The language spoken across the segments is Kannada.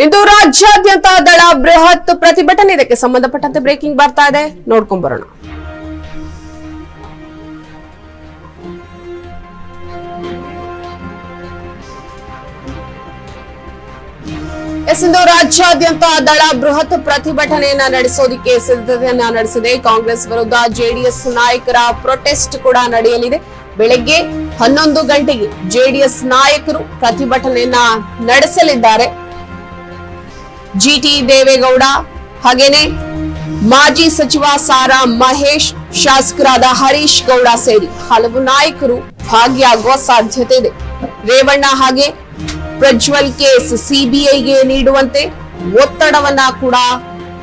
ಇಂದು ರಾಜ್ಯಾದ್ಯಂತ ದಳ ಬೃಹತ್ ಪ್ರತಿಭಟನೆ. ಇದಕ್ಕೆ ಸಂಬಂಧಪಟ್ಟಂತೆ ಬ್ರೇಕಿಂಗ್ ಬರ್ತಾ ಇದೆ, ನೋಡ್ಕೊಂಡ್ ಬರೋಣ. ಇಂದು ರಾಜ್ಯಾದ್ಯಂತ ದಳ ಬೃಹತ್ ಪ್ರತಿಭಟನೆಯನ್ನ ನಡೆಸೋದಕ್ಕೆ ಸಿದ್ಧತೆಯನ್ನ ನಡೆಸಿದೆ. ಕಾಂಗ್ರೆಸ್ ವಿರುದ್ಧ ಜೆಡಿಎಸ್ ನಾಯಕರ ಪ್ರೊಟೆಸ್ಟ್ ಕೂಡ ನಡೆಯಲಿದೆ. ಬೆಳಗ್ಗೆ 11 ಗಂಟೆಗೆ ಜೆಡಿಎಸ್ ನಾಯಕರು ಪ್ರತಿಭಟನೆಯನ್ನ ನಡೆಸಲಿದ್ದಾರೆ. ಜಿಟಿ ದೇವೇಗೌಡ ಹಾಗೇನೆ ಮಾಜಿ ಸಚಿವ ಸಾರಾ ಮಹೇಶ್, ಶಾಸಕರಾದ ಹರೀಶ್ ಗೌಡ ಸೇರಿ ಹಲವು ನಾಯಕರು ಭಾಗಿಯಾಗುವ ಸಾಧ್ಯತೆ ಇದೆ. ರೇವಣ್ಣ ಹಾಗೆ ಪ್ರಜ್ವಲ್ ಕೇಸ್ ಸಿಬಿಐಗೆ ನೀಡುವಂತೆ ಒತ್ತಡವನ್ನ ಕೂಡ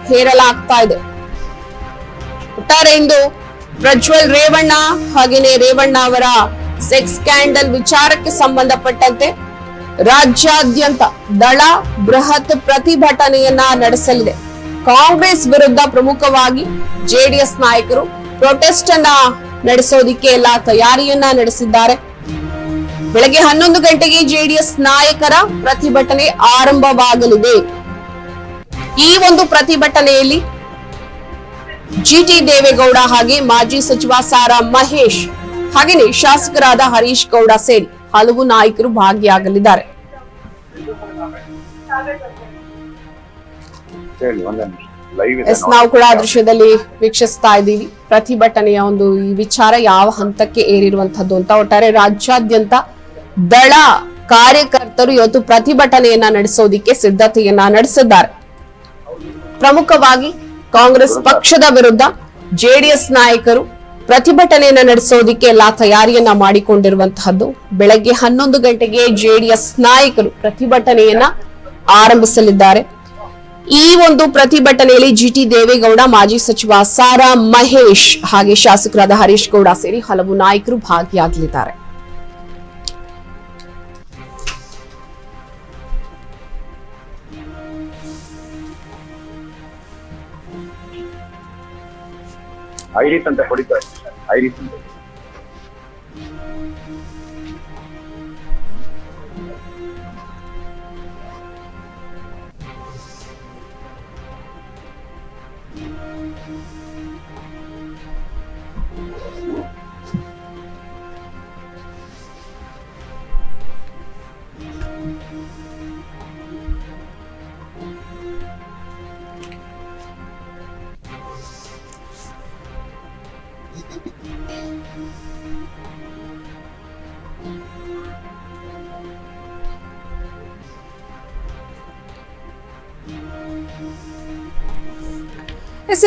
ಹೇರಲಾಗ್ತಾ ಇದೆ. ಒಟ್ಟಾರೆ ಇಂದು ಪ್ರಜ್ವಲ್ ರೇವಣ್ಣ ಹಾಗೇನೆ ರೇವಣ್ಣ ಅವರ ಸೆಕ್ಸ್ ಸ್ಕ್ಯಾಂಡಲ್ ವಿಚಾರಕ್ಕೆ ಸಂಬಂಧಪಟ್ಟಂತೆ ರಾಜ್ಯಾದ್ಯಂತ ದಳ ಬೃಹತ್ ಪ್ರತಿಭಟನೆಯನ್ನ ನಡೆಸಲಿದೆ. ಕಾಂಗ್ರೆಸ್ ವಿರುದ್ಧ ಪ್ರಮುಖವಾಗಿ ಜೆಡಿಎಸ್ ನಾಯಕರು ಪ್ರೊಟೆಸ್ಟ್ ಅನ್ನ ನಡೆಸೋದಿಕ್ಕೆ ಎಲ್ಲಾ ತಯಾರಿಯನ್ನ ನಡೆಸಿದ್ದಾರೆ. ಬೆಳಗ್ಗೆ 11 ಗಂಟೆಗೆ ಜೆಡಿಎಸ್ ನಾಯಕರ ಪ್ರತಿಭಟನೆ ಆರಂಭವಾಗಲಿದೆ. ಈ ಒಂದು ಪ್ರತಿಭಟನೆಯಲ್ಲಿ ಜಿಟಿ ದೇವೇಗೌಡ ಹಾಗೆ ಮಾಜಿ ಸಚಿವ ಸಾರಾ ಮಹೇಶ್ ಹಾಗೆಯೇ ಶಾಸಕರಾದ ಹರೀಶ್ ಗೌಡ ಸೇರಿ ಹಲವು ನಾಯಕರು ಭಾಗಿಯಾಗಲಿದ್ದಾರೆ. ನಾವು ಕೂಡ ದೃಶ್ಯದಲ್ಲಿ ವೀಕ್ಷಿಸ್ತಾ ಇದ್ದೀವಿ ಪ್ರತಿಭಟನೆಯ ಒಂದು ಈ ವಿಚಾರ ಯಾವ ಹಂತಕ್ಕೆ ಏರಿರುವಂತದ್ದು ಅಂತ. ಒಟ್ಟಾರೆ ರಾಜ್ಯಾದ್ಯಂತ ದಳ ಕಾರ್ಯಕರ್ತರು ಇವತ್ತು ಪ್ರತಿಭಟನೆಯನ್ನ ನಡೆಸೋದಿಕ್ಕೆ ಸಿದ್ಧತೆಯನ್ನ ನಡೆಸಿದ್ದಾರೆ. ಪ್ರಮುಖವಾಗಿ ಕಾಂಗ್ರೆಸ್ ಪಕ್ಷದ ವಿರುದ್ಧ ಜೆಡಿಎಸ್ ನಾಯಕರು ಪ್ರತಿಭಟನೆಯನ್ನ ನಡೆಸೋದಿಕ್ಕೆ ಎಲ್ಲಾ ತಯಾರಿಯನ್ನ ಮಾಡಿಕೊಂಡಿರುವಂತಹದ್ದು. ಬೆಳಗ್ಗೆ 11 ಗಂಟೆಗೆ ಜೆಡಿಎಸ್ ನಾಯಕರು ಪ್ರತಿಭಟನೆಯನ್ನ ಆರಂಭಿಸಲಿದ್ದಾರೆ. ಈ ಒಂದು ಪ್ರತಿಭಟನೆಯಲ್ಲಿ ಜಿಟಿ ದೇವೇಗೌಡ, ಮಾಜಿ ಸಚಿವ ಸಾರಾ ಮಹೇಶ್ ಹಾಗೆ ಶಾಸಕರಾದ ಹರೀಶ್ ಗೌಡ ಸೇರಿ ಹಲವು ನಾಯಕರು ಭಾಗಿಯಾಗಲಿದ್ದಾರೆ. ಐರಿಸ್ ಅಂತ ಹೊಡಿತಾರೆ. ಐರಿಸ್ ಅಂತ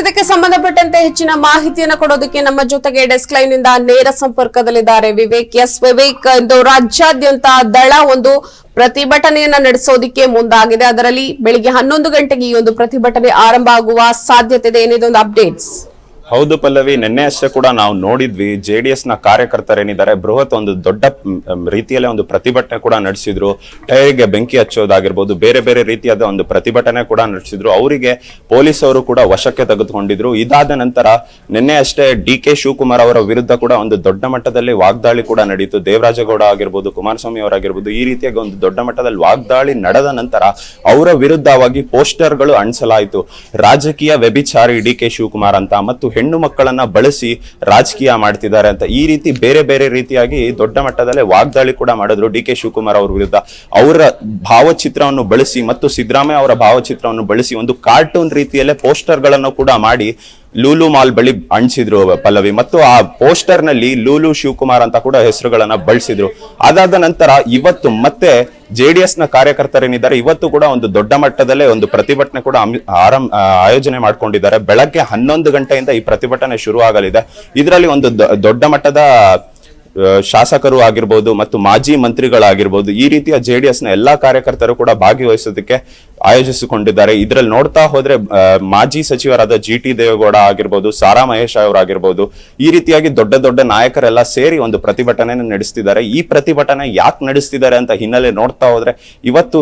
ಇದಕ್ಕೆ ಸಂಬಂಧಪಟ್ಟಂತೆ ಹೆಚ್ಚಿನ ಮಾಹಿತಿಯನ್ನು ಕೊಡೋದಕ್ಕೆ ನಮ್ಮ ಜೊತೆಗೆ ಡೆಸ್ಕ್ ಲೈನ್ ಇಂದ ನೇರ ಸಂಪರ್ಕದಲ್ಲಿದ್ದಾರೆ ವಿವೇಕ್. ವಿವೇಕ್, ಇಂದು ರಾಜ್ಯಾದ್ಯಂತ ದಳ ಒಂದು ಪ್ರತಿಭಟನೆಯನ್ನ ನಡೆಸೋದಿಕ್ಕೆ ಮುಂದಾಗಿದೆ. ಅದರಲ್ಲಿ ಬೆಳಿಗ್ಗೆ 11 ಗಂಟೆಗೆ ಈ ಒಂದು ಪ್ರತಿಭಟನೆ ಆರಂಭ ಆಗುವ ಸಾಧ್ಯತೆ ಇದೆ. ಏನಿದೆ ಒಂದು ಅಪ್ಡೇಟ್ಸ್? ಹೌದು ಪಲ್ಲವಿ, ನಿನ್ನೆ ಅಷ್ಟೇ ಕೂಡ ನಾವು ನೋಡಿದ್ವಿ ಜೆಡಿಎಸ್ ನ ಕಾರ್ಯಕರ್ತರೇನಿದ್ದಾರೆ ಬೃಹತ್ ಒಂದು ದೊಡ್ಡ ರೀತಿಯಲ್ಲಿ ಒಂದು ಪ್ರತಿಭಟನೆ ಕೂಡ ನಡೆಸಿದ್ರು. ಟೈರ್ಗೆ ಬೆಂಕಿ ಹಚ್ಚೋದಾಗಿರ್ಬೋದು, ಬೇರೆ ಬೇರೆ ರೀತಿಯಾದ ಒಂದು ಪ್ರತಿಭಟನೆ ಕೂಡ ನಡೆಸಿದ್ರು. ಅವರಿಗೆ ಪೊಲೀಸರು ಕೂಡ ವಶಕ್ಕೆ ತೆಗೆದುಕೊಂಡಿದ್ರು. ಇದಾದ ನಂತರ ನಿನ್ನೆ ಅಷ್ಟೇ ಡಿ.ಕೆ. ಶಿವಕುಮಾರ್ ಅವರ ವಿರುದ್ಧ ಕೂಡ ಒಂದು ದೊಡ್ಡ ಮಟ್ಟದಲ್ಲಿ ವಾಗ್ದಾಳಿ ಕೂಡ ನಡೀತು. ದೇವರಾಜೇಗೌಡ ಆಗಿರ್ಬೋದು, ಕುಮಾರಸ್ವಾಮಿ ಅವರಾಗಿರ್ಬೋದು, ಈ ರೀತಿಯಾಗಿ ಒಂದು ದೊಡ್ಡ ಮಟ್ಟದಲ್ಲಿ ವಾಗ್ದಾಳಿ ನಡೆದ ನಂತರ ಅವರ ವಿರುದ್ಧವಾಗಿ ಪೋಸ್ಟರ್ಗಳು ಅಂಟಿಸಲಾಯಿತು. ರಾಜಕೀಯ ವ್ಯಭಿಚಾರಿ ಡಿ.ಕೆ. ಶಿವಕುಮಾರ್ ಅಂತ ಮತ್ತು ಹೆಣ್ಣು ಮಕ್ಕಳನ್ನ ಬಳಸಿ ರಾಜಕೀಯ ಮಾಡ್ತಿದ್ದಾರೆ ಅಂತ ಈ ರೀತಿ ಬೇರೆ ಬೇರೆ ರೀತಿಯಾಗಿ ದೊಡ್ಡ ಮಟ್ಟದಲ್ಲಿ ವಾಗ್ದಾಳಿ ಕೂಡ ಮಾಡಿದ್ರು ಡಿ.ಕೆ. ಶಿವಕುಮಾರ್ ಅವರ ವಿರುದ್ಧ. ಅವರ ಭಾವಚಿತ್ರವನ್ನು ಬಳಸಿ ಮತ್ತು ಸಿದ್ದರಾಮಯ್ಯ ಅವರ ಭಾವಚಿತ್ರವನ್ನು ಬಳಸಿ ಒಂದು ಕಾರ್ಟೂನ್ ರೀತಿಯಲ್ಲೇ ಪೋಸ್ಟರ್ ಗಳನ್ನು ಕೂಡ ಮಾಡಿ ಲೂಲು ಮಾಲ್ ಬಳಿ ಅಂಟಿಸಿದ್ರು ಪಲ್ಲವಿ. ಮತ್ತು ಆ ಪೋಸ್ಟರ್ ನಲ್ಲಿ ಲೂಲು ಶಿವಕುಮಾರ್ ಅಂತ ಕೂಡ ಹೆಸರುಗಳನ್ನ ಬಳಸಿದ್ರು. ಅದಾದ ನಂತರ ಇವತ್ತು ಮತ್ತೆ ಜೆಡಿಎಸ್ ನ ಕಾರ್ಯಕರ್ತರೇನಿದ್ದಾರೆ ಇವತ್ತು ಕೂಡ ಒಂದು ದೊಡ್ಡ ಮಟ್ಟದಲ್ಲೇ ಒಂದು ಪ್ರತಿಭಟನೆ ಕೂಡ ಆಯೋಜನೆ ಮಾಡ್ಕೊಂಡಿದ್ದಾರೆ. ಬೆಳಗ್ಗೆ 11 ಗಂಟೆಯಿಂದ ಈ ಪ್ರತಿಭಟನೆ ಶುರು ಆಗಲಿದೆ. ಇದರಲ್ಲಿ ಒಂದು ದೊಡ್ಡ ಮಟ್ಟದ ಶಾಸಕರು ಆಗಿರ್ಬೋದು ಮತ್ತು ಮಾಜಿ ಮಂತ್ರಿಗಳಾಗಿರ್ಬೋದು, ಈ ರೀತಿಯ ಜೆಡಿಎಸ್ ನ ಎಲ್ಲಾ ಕಾರ್ಯಕರ್ತರು ಕೂಡ ಭಾಗವಹಿಸೋದಕ್ಕೆ ಆಯೋಜಿಸಿಕೊಂಡಿದ್ದಾರೆ. ಇದರಲ್ಲಿ ನೋಡ್ತಾ ಹೋದ್ರೆ ಮಾಜಿ ಸಚಿವರಾದ ಜಿಟಿ ದೇವೇಗೌಡ ಆಗಿರ್ಬೋದು, ಸಾರಾ ಮಹೇಶ್ ಅವರಾಗಿರ್ಬೋದು, ಈ ರೀತಿಯಾಗಿ ದೊಡ್ಡ ದೊಡ್ಡ ನಾಯಕರೆಲ್ಲ ಸೇರಿ ಒಂದು ಪ್ರತಿಭಟನೆಯನ್ನು ನಡೆಸ್ತಿದ್ದಾರೆ. ಈ ಪ್ರತಿಭಟನೆ ಯಾಕೆ ನಡೆಸ್ತಿದ್ದಾರೆ ಅಂತ ಹಿನ್ನೆಲೆ ನೋಡ್ತಾ ಹೋದ್ರೆ ಇವತ್ತು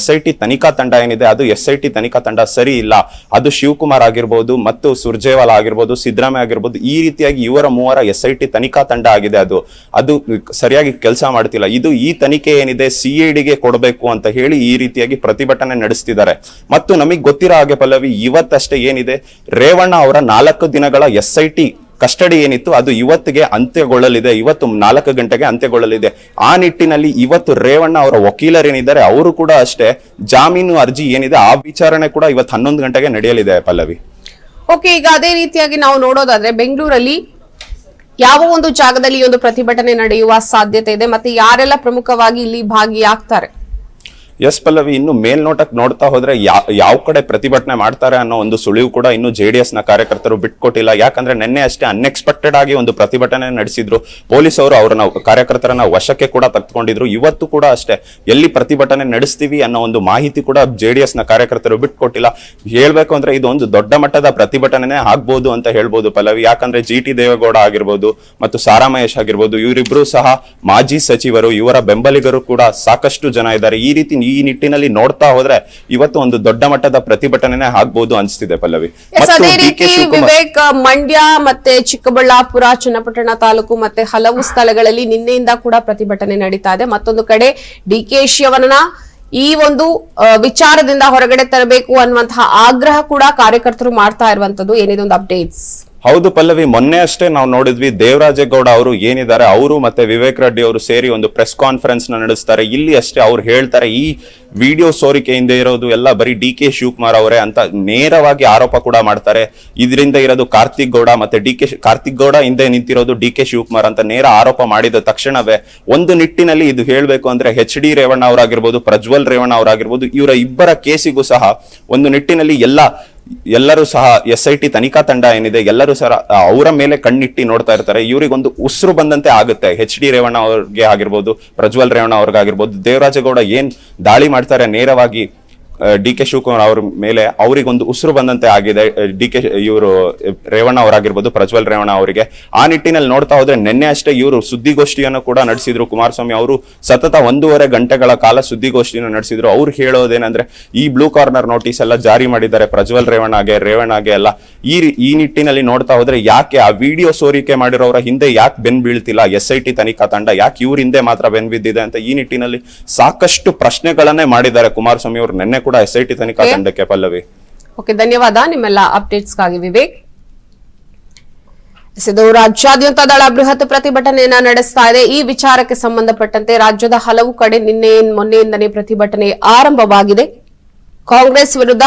SIT ತನಿಖಾ ತಂಡ ಏನಿದೆ ಅದು SIT ತನಿಖಾ ತಂಡ ಸರಿ ಇಲ್ಲ. ಅದು ಶಿವಕುಮಾರ್ ಆಗಿರ್ಬೋದು ಮತ್ತು ಸುರ್ಜೇವಾಲಾ ಆಗಿರ್ಬೋದು, ಸಿದ್ದರಾಮಯ್ಯ ಆಗಿರ್ಬೋದು, ಈ ರೀತಿಯಾಗಿ ಇವರ ಮೂವರ SIT ತನಿಖಾ ತಂಡ ಆಗಿದೆ ಅದು. ಅದು ಸರಿಯಾಗಿ ಕೆಲಸ ಮಾಡ್ತಿಲ್ಲ. ಇದು ಈ ತನಿಖೆ ಏನಿದೆ CIDಗೆ ಕೊಡಬೇಕು ಅಂತ ಹೇಳಿ ಈ ರೀತಿಯಾಗಿ ಪ್ರತಿಭಟನೆ ನಡೆಸ್ತಿದ್ದಾರೆ. ಮತ್ತು ನಮಗೆ ಗೊತ್ತಿರೋ ಹಾಗೆ ಪಲ್ಲವಿ, ಇವತ್ತಷ್ಟೇ ಏನಿದೆ ರೇವಣ್ಣ ಅವರ 4 ದಿನಗಳ SIT ಕಸ್ಟಡಿ ಏನಿತ್ತು ಅದು ಇವತ್ತಿಗೆ ಅಂತ್ಯಗೊಳ್ಳಲಿದೆ. ಇವತ್ತು 4 ಗಂಟೆಗೆ ಅಂತ್ಯಗೊಳ್ಳಲಿದೆ. ಆ ನಿಟ್ಟಿನಲ್ಲಿ ಇವತ್ತು ರೇವಣ್ಣ ಅವರ ವಕೀಲರೇನಿದ್ದಾರೆ ಅವರು ಕೂಡ ಅಷ್ಟೇ ಜಾಮೀನು ಅರ್ಜಿ ಏನಿದೆ ಆ ವಿಚಾರಣೆ ಕೂಡ ಇವತ್ತು 11 ಗಂಟೆಗೆ ನಡೆಯಲಿದೆ ಪಲ್ಲವಿ. ಓಕೆ, ಈಗ ಅದೇ ರೀತಿಯಾಗಿ ನಾವು ನೋಡೋದಾದ್ರೆ ಬೆಂಗಳೂರಲ್ಲಿ ಯಾವ ಒಂದು ಜಾಗದಲ್ಲಿ ಈ ಒಂದು ಪ್ರತಿಭಟನೆ ನಡೆಯುವ ಸಾಧ್ಯತೆ ಇದೆ ಮತ್ತೆ ಯಾರೆಲ್ಲ ಪ್ರಮುಖವಾಗಿ ಇಲ್ಲಿ ಭಾಗಿಯಾಗ್ತಾರೆ? ಎಸ್ ಪಲ್ಲವಿ, ಇನ್ನು ಮೇಲ್ನೋಟಕ್ಕೆ ನೋಡ್ತಾ ಹೋದ್ರೆ ಯಾವ ಕಡೆ ಪ್ರತಿಭಟನೆ ಮಾಡ್ತಾರೆ ಅನ್ನೋ ಒಂದು ಸುಳಿವು ಕೂಡ ಇನ್ನು JDS ನ ಕಾರ್ಯಕರ್ತರು ಬಿಟ್ಕೊಟ್ಟಿಲ್ಲ. ಯಾಕಂದ್ರೆ ನಿನ್ನೆ ಅಷ್ಟೇ ಅನ್ಎಕ್ಸ್ಪೆಕ್ಟೆಡ್ ಆಗಿ ಒಂದು ಪ್ರತಿಭಟನೆ ನಡೆಸಿದ್ರು. ಪೊಲೀಸ್ ಅವರು ಅವ್ರನ್ನ ಕಾರ್ಯಕರ್ತರನ್ನ ವಶಕ್ಕೆ ಕೂಡ ತೆಗೆದುಕೊಂಡಿದ್ರು. ಇವತ್ತು ಕೂಡ ಅಷ್ಟೇ ಎಲ್ಲಿ ಪ್ರತಿಭಟನೆ ನಡೆಸ್ತೀವಿ ಅನ್ನೋ ಒಂದು ಮಾಹಿತಿ ಕೂಡ JDS ನ ಕಾರ್ಯಕರ್ತರು ಬಿಟ್ಕೊಟ್ಟಿಲ್ಲ. ಹೇಳ್ಬೇಕು ಅಂದ್ರೆ ಇದು ಒಂದು ದೊಡ್ಡ ಮಟ್ಟದ ಪ್ರತಿಭಟನೆ ಆಗ್ಬಹುದು ಅಂತ ಹೇಳ್ಬೋದು ಪಲ್ಲವಿ. ಯಾಕಂದ್ರೆ GT ದೇವೇಗೌಡ ಆಗಿರ್ಬೋದು ಮತ್ತು ಸಾರಾ ಮಹೇಶ್ ಆಗಿರ್ಬೋದು, ಇವರಿಬ್ರು ಸಹ ಮಾಜಿ ಸಚಿವರು, ಇವರ ಬೆಂಬಲಿಗರು ಕೂಡ ಸಾಕಷ್ಟು ಜನ ಇದ್ದಾರೆ. ಈ ನಿಟ್ಟಿನಲ್ಲಿ ನೋಡ್ತಾ ಹೋದ್ರೆ ಇವತ್ತು ಒಂದು ದೊಡ್ಡ ಮಟ್ಟದ ಪ್ರತಿಭಟನೆ ಆಗ್ಬಹುದು ಅನಿಸ್ತಿದೆ ಪಲ್ಲವಿ. ಅದೇ ರೀತಿ ವಿವೇಕ್, ಮಂಡ್ಯ ಮತ್ತೆ ಚಿಕ್ಕಬಳ್ಳಾಪುರ, ಚನ್ನಪಟ್ಟಣ ತಾಲೂಕು ಮತ್ತೆ ಹಲವು ಸ್ಥಳಗಳಲ್ಲಿ ನಿನ್ನೆಯಿಂದ ಕೂಡ ಪ್ರತಿಭಟನೆ ನಡೀತಾ ಇದೆ. ಮತ್ತೊಂದು ಕಡೆ DK ಶಿವಣ್ಣ ಈ ಒಂದು ವಿಚಾರದಿಂದ ಹೊರಗಡೆ ತರಬೇಕು ಅನ್ನುವಂತಹ ಆಗ್ರಹ ಕೂಡ ಕಾರ್ಯಕರ್ತರು ಮಾಡ್ತಾ ಇರುವಂತದ್ದು. ಏನಿದೆ ಒಂದು ಅಪ್ಡೇಟ್ಸ್? ಹೌದು ಪಲ್ಲವಿ, ಮೊನ್ನೆ ಅಷ್ಟೇ ನಾವು ನೋಡಿದ್ವಿ ದೇವರಾಜೇಗೌಡ ಅವರು ಏನಿದ್ದಾರೆ ಅವರು ಮತ್ತೆ ವಿವೇಕ್ ರೆಡ್ಡಿ ಅವರು ಸೇರಿ ಒಂದು ಪ್ರೆಸ್ ಕಾನ್ಫರೆನ್ಸ್ ನ ನಡೆಸ್ತಾರೆ. ಇಲ್ಲಿ ಅಷ್ಟೇ ಅವ್ರು ಹೇಳ್ತಾರೆ ಈ ವಿಡಿಯೋ ಸೋರಿಕೆಯಿಂದ ಇರೋದು ಎಲ್ಲ ಬರೀ DK ಶಿವಕುಮಾರ್ ಅವರೇ ಅಂತ ನೇರವಾಗಿ ಆರೋಪ ಕೂಡ ಮಾಡ್ತಾರೆ. ಇದರಿಂದ ಇರೋದು ಕಾರ್ತಿಕ್ ಗೌಡ ಮತ್ತೆ ಕಾರ್ತಿಕ್ ಗೌಡ ಹಿಂದೆ ನಿಂತಿರೋದು DK ಶಿವಕುಮಾರ್ ಅಂತ ನೇರ ಆರೋಪ ಮಾಡಿದ ತಕ್ಷಣವೇ ಒಂದು ನಿಟ್ಟಿನಲ್ಲಿ ಇದು ಹೇಳ್ಬೇಕು ಅಂದ್ರೆ HD ರೇವಣ್ಣ ಅವರಾಗಿರ್ಬೋದು, ಪ್ರಜ್ವಲ್ ರೇವಣ್ಣ ಅವರಾಗಿರ್ಬೋದು, ಇವರ ಇಬ್ಬರ ಕೇಸಿಗೂ ಸಹ ಒಂದು ನಿಟ್ಟಿನಲ್ಲಿ ಎಲ್ಲರೂ ಸಹ SIT ತನಿಖಾ ತಂಡ ಏನಿದೆ ಎಲ್ಲರೂ ಸಹ ಅವರ ಮೇಲೆ ಕಣ್ಣಿಟ್ಟಿ ನೋಡ್ತಾ ಇರ್ತಾರೆ. ಇವರಿಗೊಂದು ಉಸಿರು ಬಂದಂತೆ ಆಗುತ್ತೆ. HD ರೇವಣ್ಣ ಅವ್ರಿಗೆ ಆಗಿರ್ಬೋದು, ಪ್ರಜ್ವಲ್ ರೇವಣ್ಣ ಅವ್ರಿಗಾಗಿರ್ಬೋದು, ದೇವರಾಜೇಗೌಡ ಏನ್ ದಾಳಿ ಮಾಡ್ತಾರೆ ನೇರವಾಗಿ DK ಶಿವಕುಮಾರ್ ಅವ್ರ ಮೇಲೆ, ಅವರಿಗೊಂದು ಉಸಿರು ಬಂದಂತೆ ಆಗಿದೆ. ಇವರು ರೇವಣ್ಣ ಅವರಾಗಿರ್ಬೋದು, ಪ್ರಜ್ವಲ್ ರೇವಣ್ಣ ಅವರಿಗೆ. ಆ ನಿಟ್ಟಿನಲ್ಲಿ ನೋಡ್ತಾ ಹೋದ್ರೆ ನಿನ್ನೆ ಅಷ್ಟೇ ಇವರು ಸುದ್ದಿಗೋಷ್ಠಿಯನ್ನು ಕೂಡ ನಡೆಸಿದ್ರು. ಕುಮಾರಸ್ವಾಮಿ ಅವರು ಸತತ 1.5 ಗಂಟೆಗಳ ಕಾಲ ಸುದ್ದಿಗೋಷ್ಠಿಯನ್ನು ನಡೆಸಿದ್ರು. ಅವ್ರು ಹೇಳೋದೇನಂದ್ರೆ ಈ ಬ್ಲೂ ಕಾರ್ನರ್ ನೋಟಿಸ್ ಎಲ್ಲ ಜಾರಿ ಮಾಡಿದ್ದಾರೆ ಪ್ರಜ್ವಲ್ ರೇವಣ್ಣಗೆ ಎಲ್ಲ. ಈ ನಿಟ್ಟಿನಲ್ಲಿ ನೋಡ್ತಾ ಹೋದ್ರೆ ಯಾಕೆ ಆ ವಿಡಿಯೋ ಸೋರಿಕೆ ಮಾಡಿರೋರ ಹಿಂದೆ ಯಾಕೆ ಬೆನ್ ಬೀಳ್ತಿಲ್ಲ SIT ತನಿಖಾ ತಂಡ, ಯಾಕೆ ಇವ್ರ ಹಿಂದೆ ಮಾತ್ರ ಬೆನ್ ಬಿದ್ದಿದೆ ಅಂತ ಈ ನಿಟ್ಟಿನಲ್ಲಿ ಸಾಕಷ್ಟು ಪ್ರಶ್ನೆಗಳನ್ನೇ ಮಾಡಿದ್ದಾರೆ ಕುಮಾರಸ್ವಾಮಿ ಅವರು ನಿನ್ನೆ ಕೂಡ SIT ತನಿಖಾ ತಂಡಕ್ಕೆ ಪಲ್ಲವಿ. ಓಕೆ, ಧನ್ಯವಾದ ನಿಮ್ಮೆಲ್ಲ ಅಪ್ಡೇಟ್ಸ್ಗಾಗಿ ವಿವೇಕ್. ಇದು ರಾಜ್ಯಾದ್ಯಂತ ದಳ ಬೃಹತ್ ಪ್ರತಿಭಟನೆಯನ್ನ ನಡೆಸ್ತಾ ಇದೆ. ಈ ವಿಚಾರಕ್ಕೆ ಸಂಬಂಧಪಟ್ಟಂತೆ ರಾಜ್ಯದ ಹಲವು ಕಡೆ ಮೊನ್ನೆಯಿಂದನೇ ಪ್ರತಿಭಟನೆ ಆರಂಭವಾಗಿದೆ. ಕಾಂಗ್ರೆಸ್ ವಿರುದ್ಧ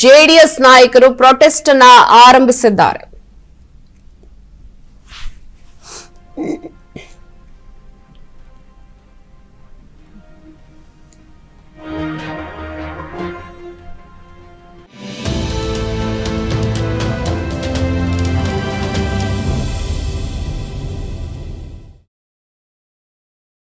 JDS ನಾಯಕರು ಪ್ರೊಟೆಸ್ಟ್ ಅನ್ನ ಆರಂಭಿಸಿದ್ದಾರೆ.